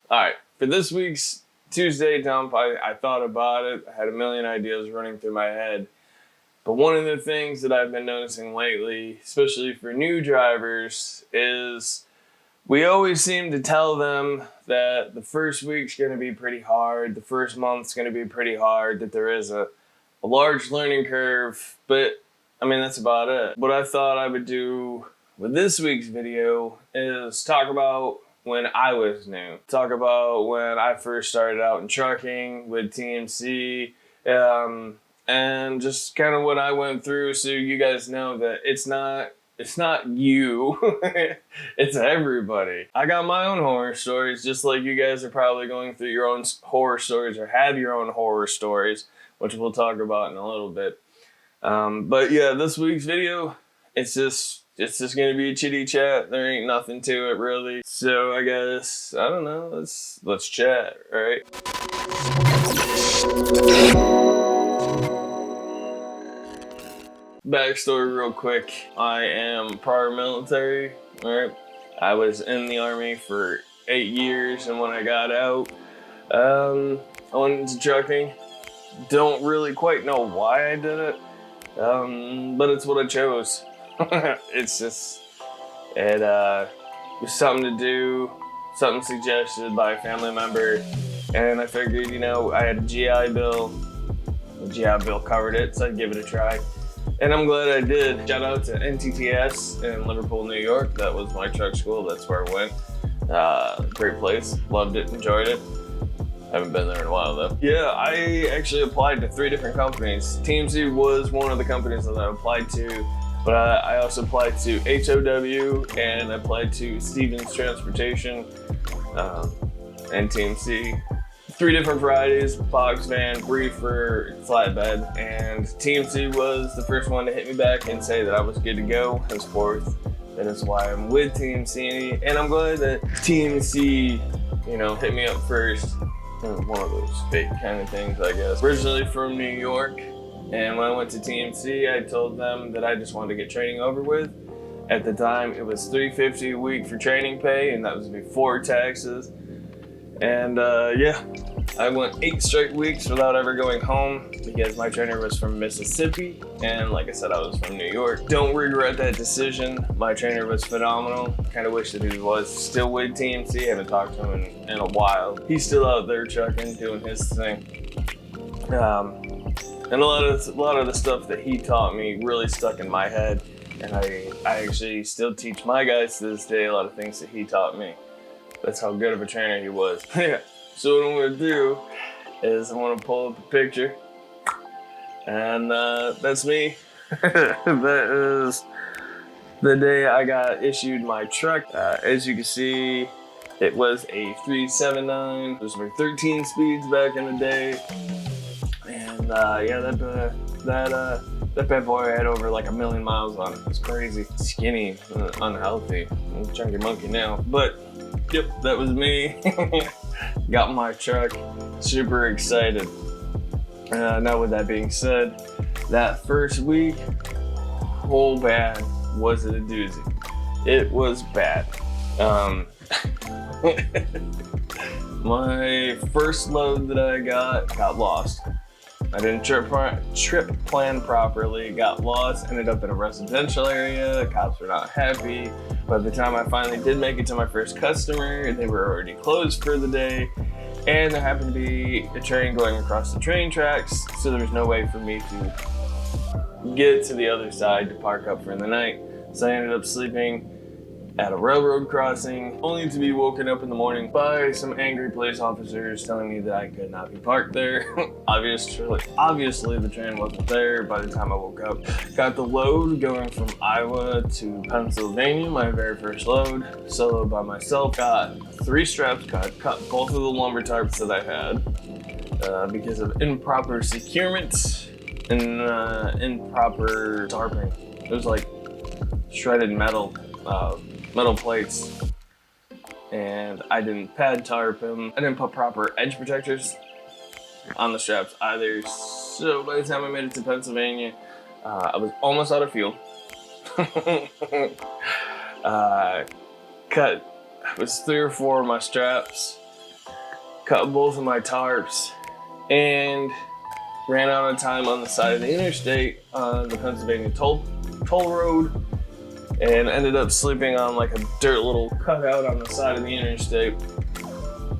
All right, for this week's Tuesday dump, I thought about it. I had a million ideas running through my head. But one of the things that I've been noticing lately, especially for new drivers, is we always seem to tell them that the first week's going to be pretty hard, the first month's going to be pretty hard, that there is a large learning curve, but I mean, that's about it. What I thought I would do with this week's video is talk about when I was new. Talk about when I first started out in trucking with TMC, and just kind of what I went through, so you guys know that it's not you, it's everybody. I got my own horror stories, just like you guys are probably going through your own horror stories or have your own horror stories, which we'll talk about in a little bit. But yeah, this week's video, it's just gonna be a chitty chat. There ain't nothing to it really. So I guess, I don't know, let's chat, right? Backstory real quick. I am prior military, alright? I was in the Army for 8 years, and when I got out, I went into trucking. Don't really quite know why I did it, but it's what I chose. It's just, it was something to do, something suggested by a family member, and I figured, you know, I had a GI Bill. The GI Bill covered it, so I'd give it a try. And I'm glad I did. Shout out to NTTS in Liverpool, New York. That was my truck school. That's where I went. Great place. Loved it. Enjoyed it. Haven't been there in a while though. Yeah, I actually applied to 3 different companies. TMC was one of the companies that I applied to, but I also applied to HOW and I applied to Stevens Transportation and TMC. 3 different varieties: box van, reefer, flatbed, and TMC was the first one to hit me back and say that I was good to go henceforth. That is why I'm with TMC, and I'm glad that TMC, you know, hit me up first. One of those fake kind of things, I guess. Originally from New York, and when I went to TMC, I told them that I just wanted to get training over with. At the time, it was $350 a week for training pay, and that was before taxes. And yeah, I went 8 straight weeks without ever going home because my trainer was from Mississippi, and like I said, I was from New York. Don't regret that decision. My trainer was phenomenal. Kind of wish that he was still with TMC. Haven't talked to him in a while. He's still out there trucking, doing his thing. And a lot of the stuff that he taught me really stuck in my head, and I actually still teach my guys to this day a lot of things that he taught me. That's how good of a trainer he was. Yeah. So what I'm gonna do is I'm gonna pull up a picture, and that's me. That is the day I got issued my truck. As you can see, it was a 379. Those were 13 speeds back in the day, and yeah, that bad boy had over like 1 million miles on it. It's crazy. Skinny, unhealthy. I'm a chunky monkey now, but yep, that was me. Got my truck. Super excited. Now with that being said, that first week, oh bad, was it a doozy. It was bad. My first load that I got lost. I didn't trip plan properly, got lost, ended up in a residential area. The cops were not happy. By the time I finally did make it to my first customer, they were already closed for the day, and there happened to be a train going across the train tracks, so there was no way for me to get to the other side to park up for the night. So I ended up sleeping at a railroad crossing, only to be woken up in the morning by some angry police officers telling me that I could not be parked there. Obviously the train wasn't there by the time I woke up. Got the load going from Iowa to Pennsylvania, my very first load, soloed by myself. Got 3 straps cut both of the lumber tarps that I had because of improper securement and improper tarping. It was like shredded metal plates, and I didn't pad tarp them. I didn't put proper edge protectors on the straps either. So by the time I made it to Pennsylvania, I was almost out of fuel. Cut was 3 or 4 of my straps. cut both of my tarps, and ran out of time on the side of the interstate on the Pennsylvania toll road, and ended up sleeping on like a dirt little cutout on the side of the interstate.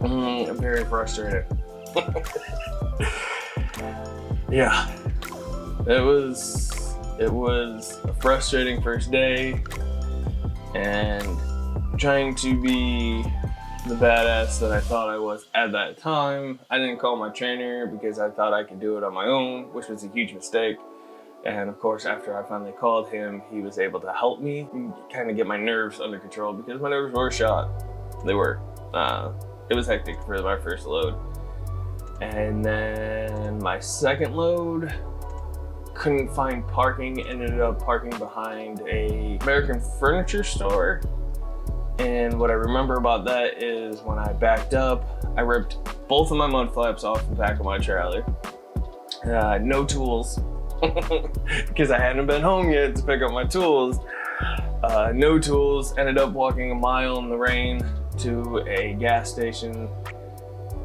I'm very frustrated. Yeah, it was a frustrating first day, and trying to be the badass that I thought I was at that time. I didn't call my trainer because I thought I could do it on my own, which was a huge mistake. And of course, after I finally called him, he was able to help me kind of get my nerves under control, because my nerves were shot. They were. It was hectic for my first load. And then my second load, couldn't find parking, ended up parking behind a American furniture store. And what I remember about that is when I backed up, I ripped both of my mud flaps off the back of my trailer. No tools, because I hadn't been home yet to pick up my tools. No tools, ended up walking a mile in the rain to a gas station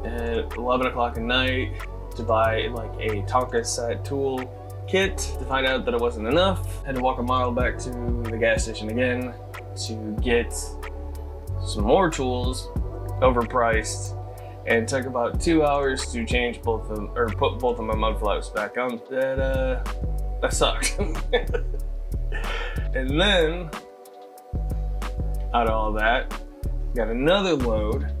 at 11 o'clock at night to buy like a Tonka set tool kit, to find out that it wasn't enough. Had to walk a mile back to the gas station again to get some more tools, overpriced, and took about 2 hours to change both of them, or put both of my mud flaps back on. That sucked. And then, out of all that, got another load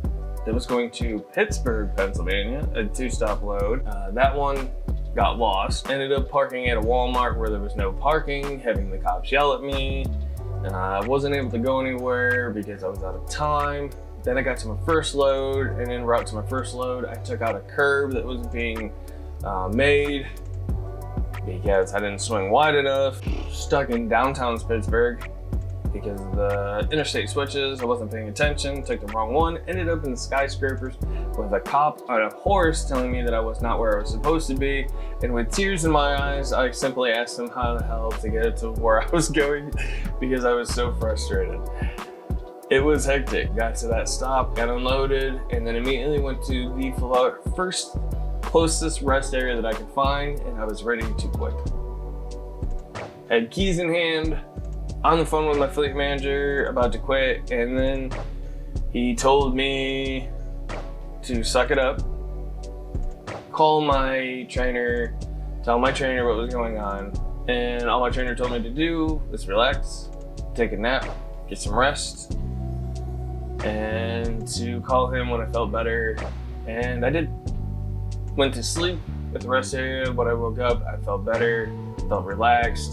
that was going to Pittsburgh, Pennsylvania, a 2-stop load. That one got lost. Ended up parking at a Walmart where there was no parking, having the cops yell at me. I wasn't able to go anywhere because I was out of time. Then I got to my first load, and en route to my first load, I took out a curb that was being made because I didn't swing wide enough. Stuck in downtown Pittsburgh because the interstate switches, I wasn't paying attention, took the wrong one, ended up in the skyscrapers with a cop on a horse telling me that I was not where I was supposed to be. And with tears in my eyes, I simply asked him how the hell to get to where I was going because I was so frustrated. It was hectic. Got to that stop, got unloaded, and then immediately went to the first closest rest area that I could find, and I was ready to quit. Had keys in hand, on the phone with my fleet manager, about to quit, and then he told me to suck it up, call my trainer, tell my trainer what was going on, and all my trainer told me to do was relax, take a nap, get some rest, and to call him when I felt better, and I did. Went to sleep at the rest area. When I woke up, I felt better, felt relaxed,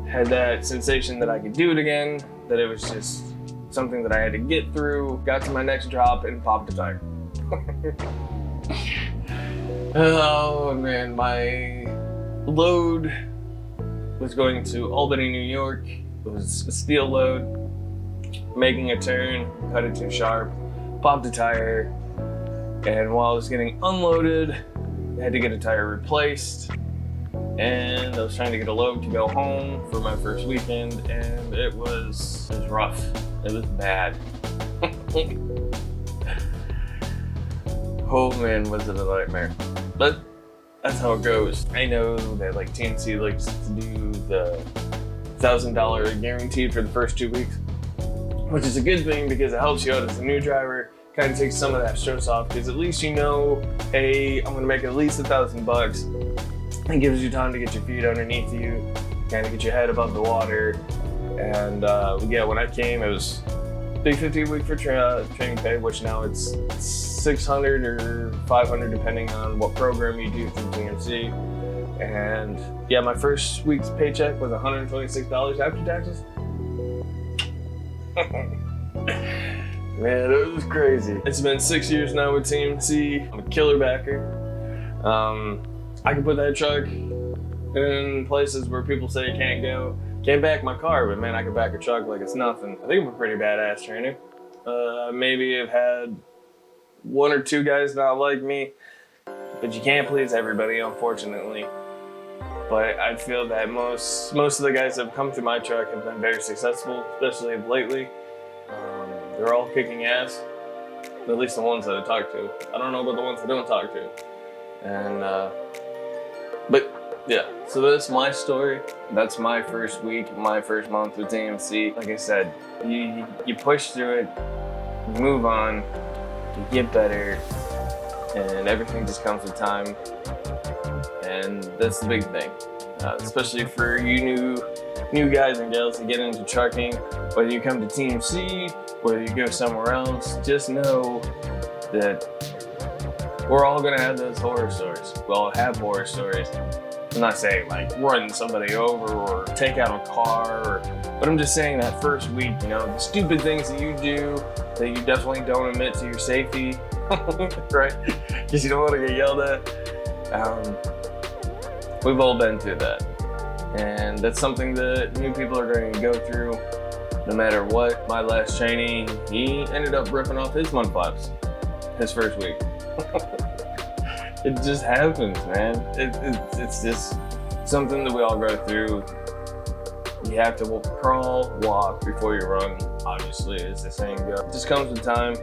had that sensation that I could do it again, that it was just something that I had to get through. Got to my next drop and popped a tire. Oh man, my load was going to Albany, New York. It was a steel load. Making a turn, cut it too sharp, popped a tire, and while I was getting unloaded, I had to get a tire replaced, and I was trying to get a load to go home for my first weekend, and it was rough. It was bad. Oh man, was it a nightmare. But that's how it goes. I know that like TNC likes to do the $1,000 guarantee for the first 2 weeks, which is a good thing because it helps you out as a new driver, kind of takes some of that stress off, because at least you know, hey, I'm gonna make at least $1,000. It gives you time to get your feet underneath you, kind of get your head above the water. And yeah, when I came, it was $350 a week for training pay, which now it's $600 or $500 depending on what program you do through TNC. And yeah, my first week's paycheck was $126 after taxes. Man, it was crazy. It's been 6 years now with TNC. I'm a killer backer. I can put that truck in places where people say you can't go. Can't back my car, but man, I can back a truck like it's nothing. I think I'm a pretty badass trainer. Maybe I've had 1 or 2 guys not like me, but you can't please everybody, unfortunately. But I feel that most of the guys that have come through my truck have been very successful, especially lately. They're all kicking ass. At least the ones that I talk to. I don't know about the ones I don't talk to. And, but yeah, so that's my story. That's my first week, my first month with DMC. Like I said, you push through it, you move on, you get better, and everything just comes with time. And that's the big thing, especially for you new guys and gals to get into trucking. Whether you come to TMC, whether you go somewhere else, just know that we're all gonna have those horror stories. We all have horror stories. I'm not saying like run somebody over or take out a car, but I'm just saying that first week, you know, the stupid things that you do that you definitely don't admit to your safety, right? Because you don't want to get yelled at. We've all been through that. And that's something that new people are going to go through no matter what. My last trainee, he ended up ripping off his mud flaps his first week. It just happens, man. It's just something that we all go through. You have to crawl, walk before you run, obviously, as the saying goes. It just comes with time.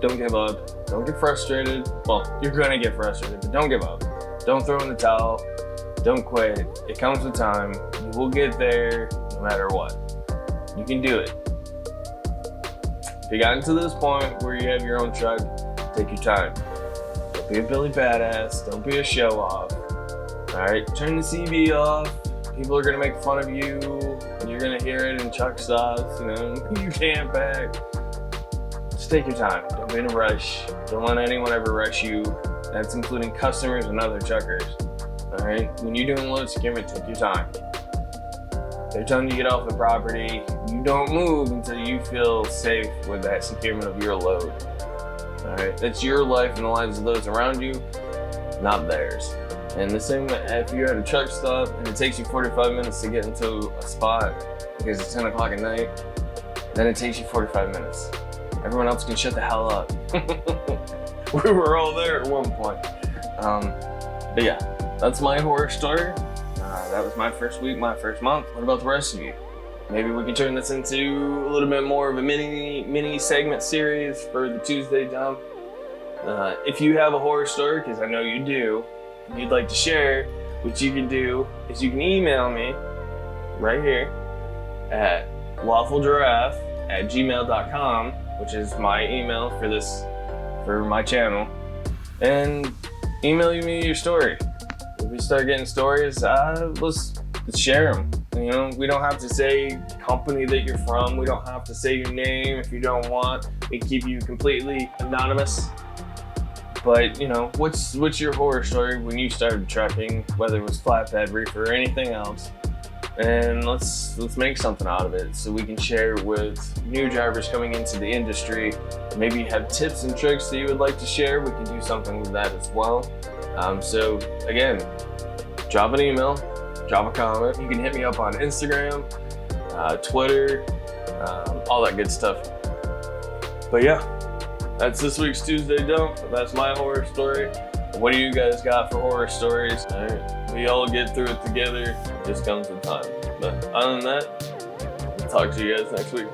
Don't give up. Don't get frustrated. Well, you're gonna get frustrated, but don't give up. Don't throw in the towel. Don't quit. It comes with time. You will get there no matter what. You can do it. If you got to this point where you have your own truck, take your time. Don't be a Billy Badass. Don't be a show off. Alright, turn the CB off. People are gonna make fun of you. You're gonna hear it in truck stops, you know, you can't back. Just take your time. Don't be in a rush. Don't let anyone ever rush you. That's including customers and other truckers. Alright, when you're doing load securement, take your time. They're telling you to get off the property. You don't move until you feel safe with that securement of your load. Alright, that's your life and the lives of those around you, not theirs. And the same if you're at a truck stop and it takes you 45 minutes to get into a spot because it's 10 o'clock at night, then it takes you 45 minutes. Everyone else can shut the hell up. We were all there at one point. But yeah, that's my horror story. That was my first week, my first month. What about the rest of you? Maybe we can turn this into a little bit more of a mini segment series for the Tuesday dump. If you have a horror story, because I know you do, and you'd like to share, what you can do is you can email me right here at LawfulGiraffe@gmail.com, which is my email for my channel, and email me your story. If we start getting stories, let's share them. You know, we don't have to say company that you're from. We don't have to say your name if you don't want. We can keep you completely anonymous. But you know, what's your horror story when you started trucking, whether it was flatbed, reefer, or anything else? And let's make something out of it so we can share with new drivers coming into the industry. Maybe you have tips and tricks that you would like to share. We can do something with that as well. So again, drop an email, drop a comment. You can hit me up on Instagram, Twitter, all that good stuff. But yeah, that's this week's Tuesday dump. That's my horror story. What do you guys got for horror stories? All right, we all get through it together. It just comes with time. But other than that, I'll talk to you guys next week.